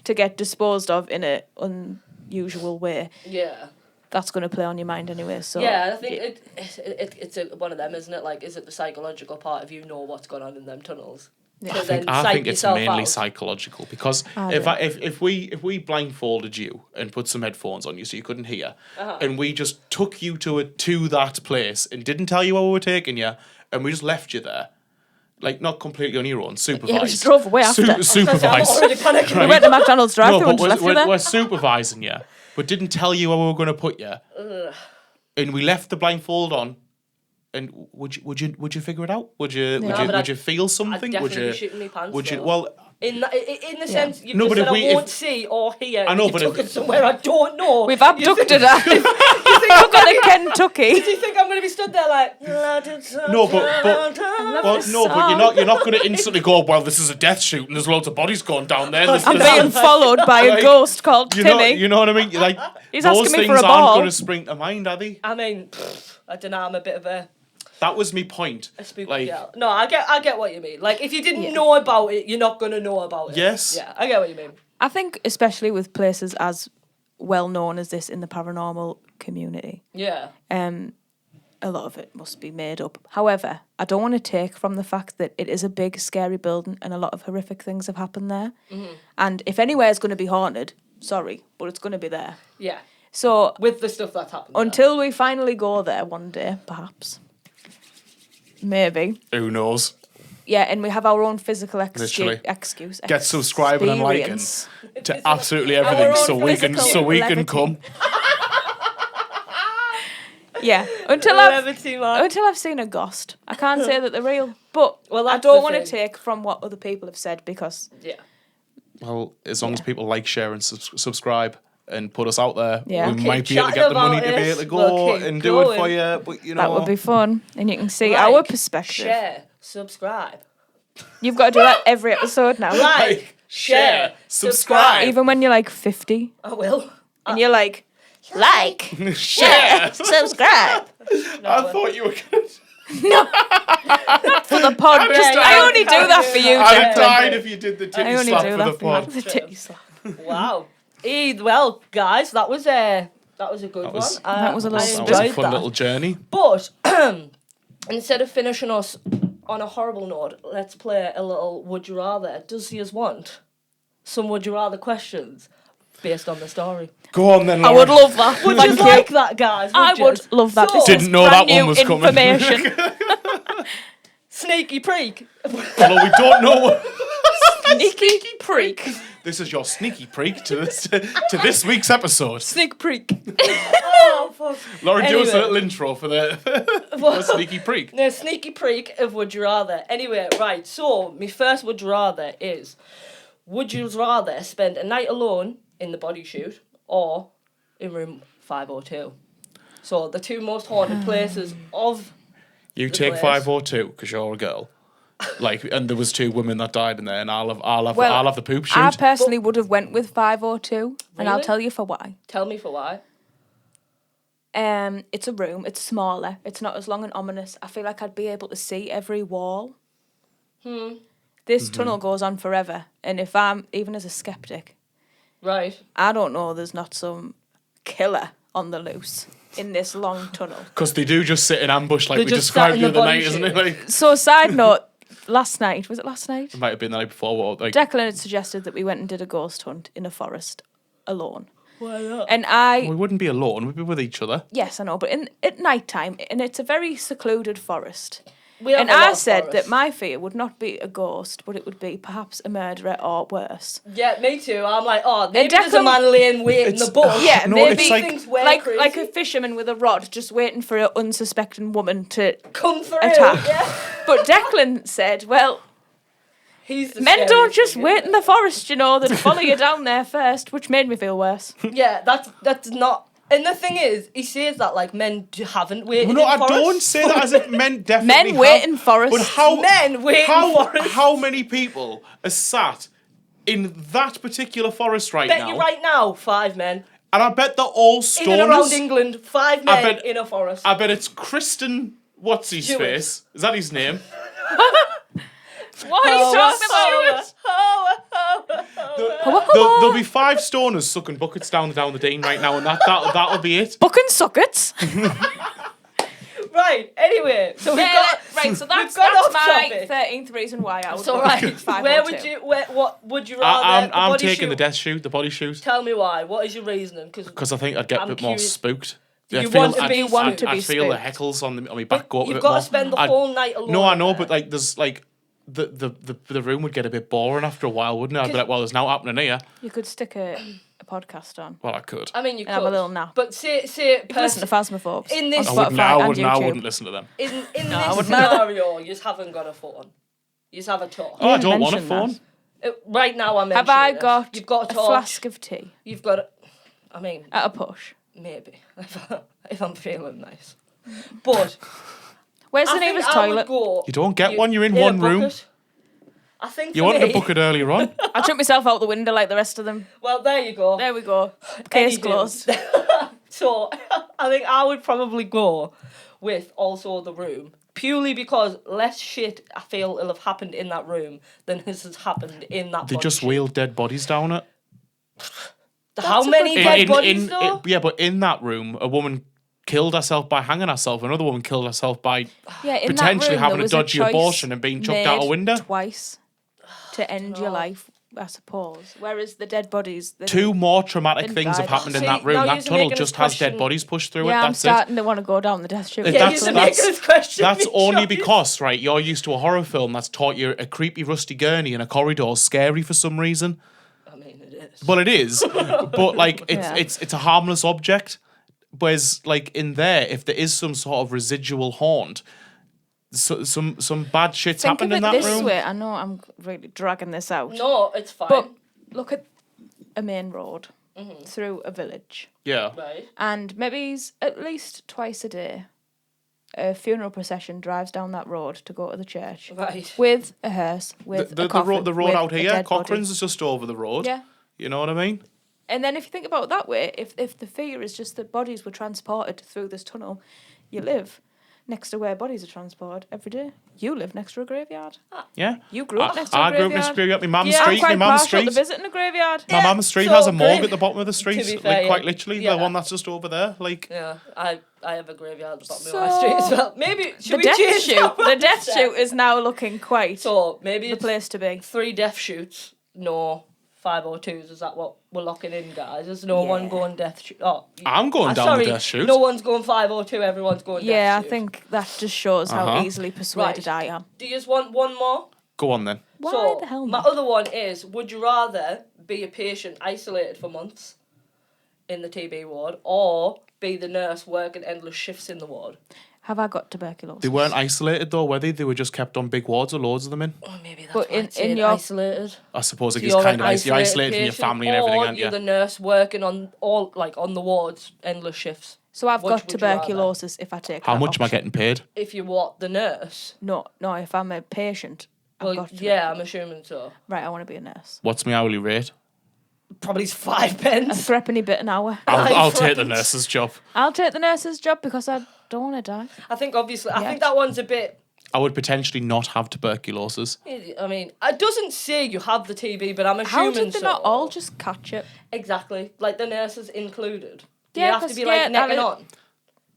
to get disposed of in a unusual way. Yeah. That's going to play on your mind anyway. So Yeah, I think it's one of them, isn't it? Like, is it the psychological part of you know what's going on in them tunnels? Yeah. To I then I psych think it's yourself mainly out. psychological because I if do. if we blindfolded you and put some headphones on you so you couldn't hear, Uh-huh. and we just took you to that place and didn't tell you where we were taking you, and we just left you there, like not completely on your own, supervised. Yeah, we just drove away after. I'm Supervised. already panicking. We went to McDonald's drive-thru No, and but just left you there. we're supervising you, but didn't tell you where we were going to put you, and we left the blindfold on. And would you figure it out? Would you would you feel something? I'd Would definitely you be shitting my pants. would you though. well? In the sense you No, just but said if we- I won't if- see or hear. I know, you but took if- us somewhere I don't know. We've abducted her. You think Took her to Kentucky. Do you think I'm going to be stood there like? No, but well, no, but you're not going to instantly go. Well, this is a death shoot, and there's loads of bodies going down there. I'm being followed by a Like, ghost called you know, Timmy. you know what I mean? Like He's those asking me things for a aren't ball. going to spring to mind, are they? I mean, I don't know. I'm a bit of a That was my point. spooky Like, girl. No, I get what you mean. Like, if you didn't know about it, you're not going to know about it. Yes. Yeah, I get what you mean. I think especially with places as well known as this in the paranormal community, Yeah. a lot of it must be made up. However, I don't want to take from the fact that it is a big, scary building and a lot of horrific things have happened there. Mm-hmm. And if anywhere is going to be haunted, sorry, but it's going to be there. Yeah. So With the stuff that's happened. until we finally go there one day, perhaps, maybe. Who knows? Yeah, and we have our own physical Literally. excuse. Get subscribing and liking experience. to absolutely everything, own so we can physical come. Yeah, until I've seen a ghost. I can't say that they're real, but Well, I that's don't the want to thing. take from what other people have said because Yeah. Well, as long as people like, share, and subscribe and put us out there, Yeah. we We'll might keep be able to get the chatting money about to be it. able to We'll go keep and do it for going. you. But you know, that would be fun, and you can see Like, our perspective. Share, subscribe. You've got to do that every episode now, Like, share, subscribe. even when you're like 50, I will. and you're like, share. subscribe I thought you were going to. for the pod. I only do that for you, I'd have Declan. died if you did the I titty only slap do for that the for you. pod. The titty slap. Wow. Well, guys, that was a good was- one. that was a I little- That was a enjoyed fun that. little journey. But instead of finishing us on a horrible note, let's play a little Would You Rather. Does you want some Would You Rather questions based on the story? Go on then, I Lauren. would love that. Would Thank you like that, guys? I you? would love that. So, This is Didn't know brand that one new was coming. information. Sneaky preek. Well, we don't know what. Sneaky preek. This is your sneaky preek to this week's episode. Sneak preek. Oh, fuck. Lauren, do us a Anyway. little intro for the sneaky preek. No, sneaky preek of Would You Rather. Anyway, right, so my first Would You Rather is, would you rather spend a night alone in the body chute or in room 502? So the two most haunted places of... You The take place. 502 because you're a girl. Like, and there was 2 women that died in there, and I'll have the poop I shoot. personally would have went with 502, and I'll Really? tell you for why. Tell me for why. It's a room. It's smaller. It's not as long and ominous. I feel like I'd be able to see every wall. This tunnel goes on forever, and if I'm even as a skeptic, Right. I don't know. There's not some killer on the loose in this long tunnel. Because they do just sit in ambush, like They we just described sat in the the other body night, isn't it? chute. Like, So, side note. Last night, was it last night? it might have been the night before. What, like, Declan had suggested that we went and did a ghost hunt in a forest alone. Why not? And we wouldn't be alone. We'd be with each other. yes, I know, but at night time, and it's a very secluded forest. We have And a lot I of said forests. that my fear would not be a ghost, but it would be perhaps a murderer or worse. Yeah, me too. I'm like, oh, maybe there's a Declan- man laying wait in It's- the bush. Yeah, No, maybe it's like- Things we're like crazy. a fisherman with a rod just waiting for an unsuspecting woman to Come through. attack. Yeah. But Declan said, well, He's the men don't scariest just thing, wait isn't in the forest, you know, they'd follow you down there first, which made me feel worse. it? Yeah, that's not. And the thing is, he says that like men haven't waited. Well, no, in I forests. don't say that as if men definitely Men wait in have. forests. But how Men wait in forests. how many people are sat in that particular forest right Bet now? you right now, 5 men And I bet they're all in and around stoners. England. 5 I men bet- in a forest. I bet it's Kristen. What's his Stewart. face? Is that his name? What are you talking about? There'll be 5 stoners sucking buckets down the Dean right now, and that'll be it. Bucking sockets. Right. Anyway, so we've got right, so that's got off my topic. 13th reason why I would So go right, with 502. where would you? What would you rather? I'm the body taking the shoot? death shoot, the body shoot, Tell me why. What is your reasoning? because I think I'd get I'm a bit more curious. spooked. You I'd want to I'd- be- you want I'd- to be I'd feel the spooked. heckles on my back go up a You've bit got more. to spend the I'd- whole night alone. No, I know, there. but like there's like the room would get a bit boring after a while, wouldn't it? I'd be like, well, there's now happening here. You could stick a podcast on. Well, I could. I mean, you And could have a little nap. But say Listen to Phasmaphobes In this- on I Spotify wouldn't. and I YouTube. wouldn't listen to them. in I this wouldn't either. scenario, you just haven't got a phone. You just have a torch. Oh, I didn't don't want a mention phone. Right now, I'm. Have I got You've got a a torch. flask of tea You've got. I mean, at a push? maybe if I'm feeling nice. But Where's I the think neighbour's I would toilet? go. You don't get one. You're in a one room. bucket. I think You for wanted me, a bucket earlier on. I took myself out the window like the rest of them. Well, there you go. There we go. Case Anywho. closed. So I think I would probably go with also the room. Purely because less shit I feel will have happened in that room than has happened in that They body just chute. wheeled dead bodies down it. How That's a many good dead point. bodies though? Yeah, but in that room, a woman killed herself by hanging herself. Another woman killed herself by Yeah, in potentially that room, having there a was dodgy choice abortion and being chucked out a made window. twice to end your life, I suppose. Whereas the dead bodies, they Two didn't- more traumatic didn't things die have happened in See, that room. now That you're tunnel making us just has dead question- bodies pushed through Yeah, it. I'm That's it. starting to want to go down the death chute. Yeah, That's- you're making us question. That's me only choice. because, right, you're used to a horror film that's taught you a creepy rusty gurney in a corridor is scary for some reason. I mean, it is. Well, it is, but like Yeah. it's a harmless object. Whereas, like in there, if there is some sort of residual haunt, some bad shit's Think of happened it in that this room. way. I know I'm really dragging this out. No, it's fine. But look at a main road through a village. Yeah, Right. And maybe at least twice a day, a funeral procession drives down that road to go to the church. Right. With a hearse, with the a coffin, road with out a here, dead body. Cochrane's is just over the road. Yeah. You know what I mean? And then if you think about it that way, if the fear is just that bodies were transported through this tunnel, you live next to where bodies are transported every day. You live next to a graveyard. Yeah. You grew up next to a I grew up graveyard. next to my mum's Yeah, I'm street. My quite mum's partial to street. visiting a graveyard. My mum's street so has a morgue great. at the bottom of the street. To be fair, Like quite yeah. literally, Yeah. the one that's just over there. Like Yeah, I have a graveyard at the bottom of So- my street as well. Maybe should The we death change chute. that The death mindset? chute is now looking quite So maybe the it's place to be. 3 death shoots. No 502s. Is that what we're locking in, guys? There's no one Yeah. going death shoot. Oh, I'm going down sorry, the death chute. No one's going 502. Everyone's going. Yeah, death I shoot. think that just shows how Uh-huh. easily persuaded Right. I am. Do you just want one more? Go on then. Why So, the hell my not? other one is: would you rather be a patient isolated for months in the TB ward, or be the nurse working endless shifts in the ward? Have I got tuberculosis? They weren't isolated though, were they? They were just kept on big wards with loads of them in. Oh, maybe that's But why in- I'd say in your- isolated. I suppose So it is you're kind an of you're isolated from your patient, family and everything, or aren't you're you? the nurse working on on the wards, endless shifts. So I've Which got would you rather? tuberculosis if I take How that much am I option. getting paid? If you want the nurse, No, if I'm a patient, I've well, got yeah, I'm tuberculosis. assuming so. Right, I want to be a nurse. What's my hourly rate? Probably A 5 pence. threepenny bit an hour. I'll take the Right. nurse's job. I'll take the nurse's job because I don't want to die. I think obviously, I Yeah. think that one's a bit. I would potentially not have tuberculosis. I mean, it doesn't say you have the TB, but I'm How assuming did they so. not all just catch it? Exactly, like the nurses included. Do Yeah, you have to 'cause, be yeah, like necking that- on?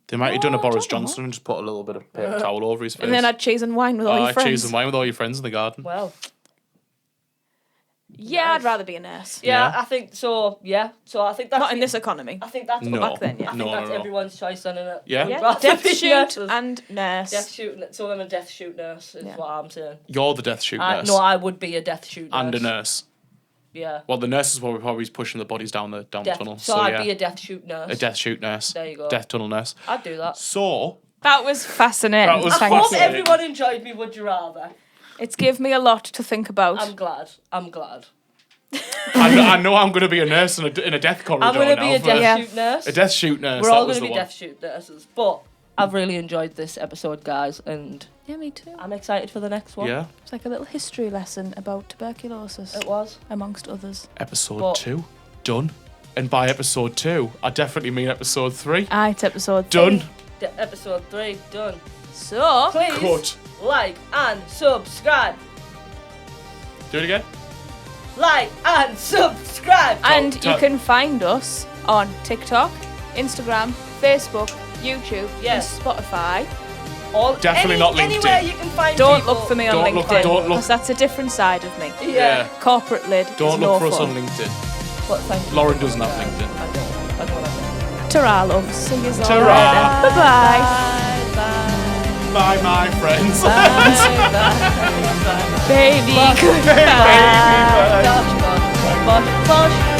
They might have done a No, Boris I don't know. Johnson and just put a little bit of paper towel over his face. And then I'd cheese and wine with all your friends. cheese and wine with all your friends in the garden. Well, Yeah, Nice. I'd rather be a nurse. yeah, Yeah. I think so. Yeah, so I think that's Not in this economy. I think that's No. Back then, yeah. I think No, that's no, no. everyone's choice, then, isn't it? Yeah. We'd Yeah, rather death be shoot nurses. and nurse. Death shoot. So I'm a death shoot nurse. Is Yeah. what I'm saying. You're the death shoot nurse. No, I would be a death shoot nurse. and a nurse. Yeah. Well, the nurse is what we're probably pushing the bodies down the Death. tunnel. So, So, I'd yeah, be a death shoot nurse. a death shoot nurse. There you go. Death tunnel nurse. I'd do that. So That was fascinating. That was Thank I hope you. fascinating. everyone enjoyed me. Would you rather? It's given me a lot to think about. I'm glad. I'm glad. I know I'm going to be a nurse in a death corridor I'm gonna now. be a for- death Yeah. shoot nurse. A death shoot nurse. We're that all was gonna the be one. death shoot nurses. But I've really enjoyed this episode, guys, and Yeah, me too. I'm excited for the next one. Yeah. It's like a little history lesson about tuberculosis, It was. amongst others. Episode But- 2 done. And by episode 2, I definitely mean episode 3. It's episode Done. Episode 3 done. So, Please Cut. like and subscribe. Do it again. Like and subscribe. and Tell- you can find us on TikTok, Instagram, Facebook, YouTube, Yeah. and Spotify. All, Definitely not LinkedIn. Anywhere you can find Don't people. look for me on Don't look- LinkedIn, don't look- because that's a different side of me. Yeah. Corporate lid Don't is look no for us fun. on LinkedIn. But thank you. Lauren doesn't have LinkedIn. I don't have Ta-ra, love. See you all Ta-ra. later. Bye-bye. Bye, my friends. Baby, goodbye. Bosh, bosh, bosh, bosh.